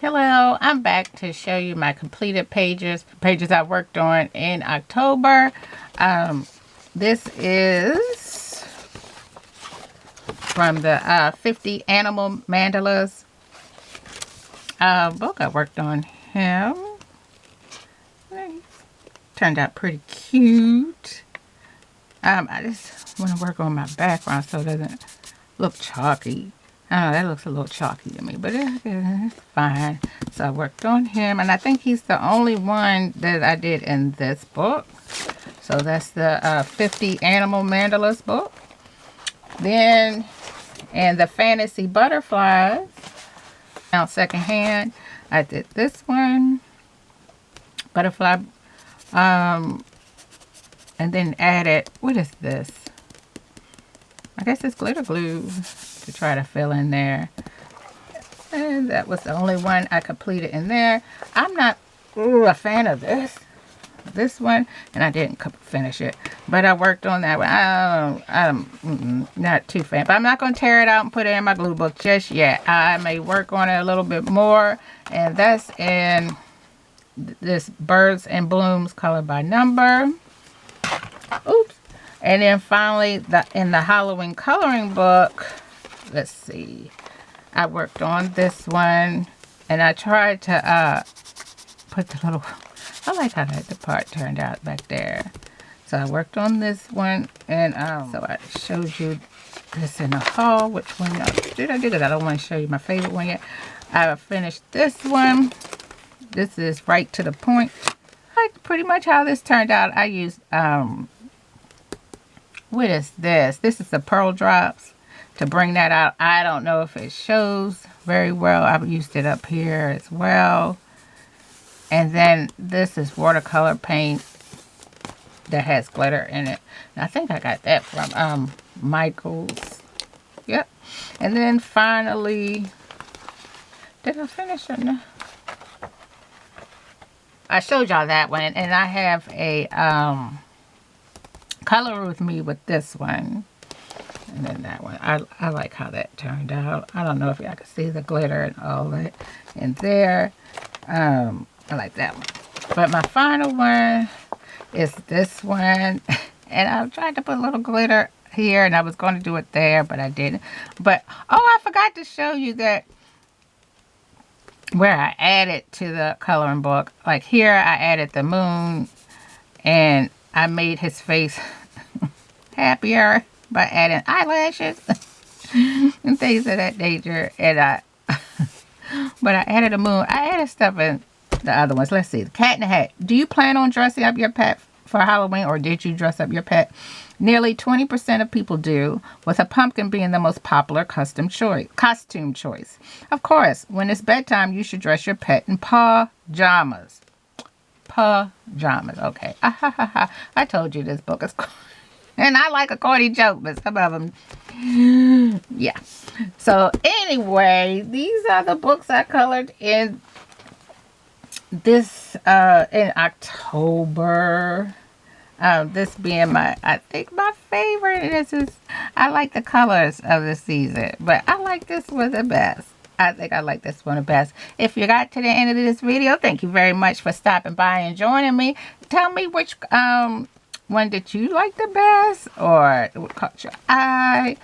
Hello, I'm back to show you my completed pages I worked on in October. This is from the 50 Animal Mandalas book I worked on him. Turned out pretty cute. I just want to work on my background so it doesn't look chalky. I don't know, that looks a little chalky to me, but it's fine. So I worked on him, and I think he's the only one that I did in this book. So that's the 50 Animal Mandalas book. Then, and the Fantasy Butterflies, now secondhand, I did this one, butterfly, and then added, what is this? I guess it's glitter glue to try to fill in there. And that was the only one I completed in there. I'm not a fan of this one, and I didn't finish it, but I worked on that one. I'm not too fan, but I'm not going to tear it out and put it in my glue book just yet. I may work on it a little bit more, and that's in this Birds and Blooms Color by Number. Oops. And then finally, in the Halloween coloring book, let's see, I worked on this one, and I tried to put the little, I like how the part turned out back there. So I worked on this one, and so I showed you this in the haul. Which one did I do? Because I don't want to show you my favorite one yet. I finished this one. This is Right to the Point. Like pretty much how this turned out. I used what is this? This is the Pearl Drops to bring that out. I don't know if it shows very well. I've used it up here as well. And then this is watercolor paint that has glitter in it. And I think I got that from Michael's. Yep. And then finally, did I finish it? No. I showed y'all that one, and I have a Color With Me with this one. And then that one. I like how that turned out. I don't know if y'all can see the glitter and all that in there. I like that one. But my final one is this one. And I tried to put a little glitter here, and I was going to do it there, but I didn't. But, oh, I forgot to show you that where I added to the coloring book. Like here, I added the moon, and I made his face happier by adding eyelashes and things of that nature. And but I added a moon. I added stuff in the other ones. Let's see. The Cat in the Hat. Do you plan on dressing up your pet for Halloween, or did you dress up your pet? Nearly 20% of people do, with a pumpkin being the most popular costume choice. Of course, when it's bedtime, you should dress your pet in pajamas. Pajamas. Okay. I told you this book is cool. And I like a corny joke, but some of them, yeah. So anyway, these are the books I colored in this, in October. This being I think my favorite. This is, I like the colors of the season, but I like this one the best. I think I like this one the best. If you got to the end of this video, thank you very much for stopping by and joining me. Tell me which one did you like the best, or what caught your eye.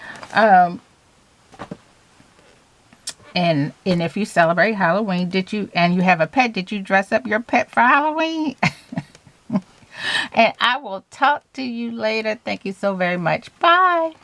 And if you celebrate Halloween, and you have a pet, did you dress up your pet for Halloween? And I will talk to you later. Thank you so very much. Bye.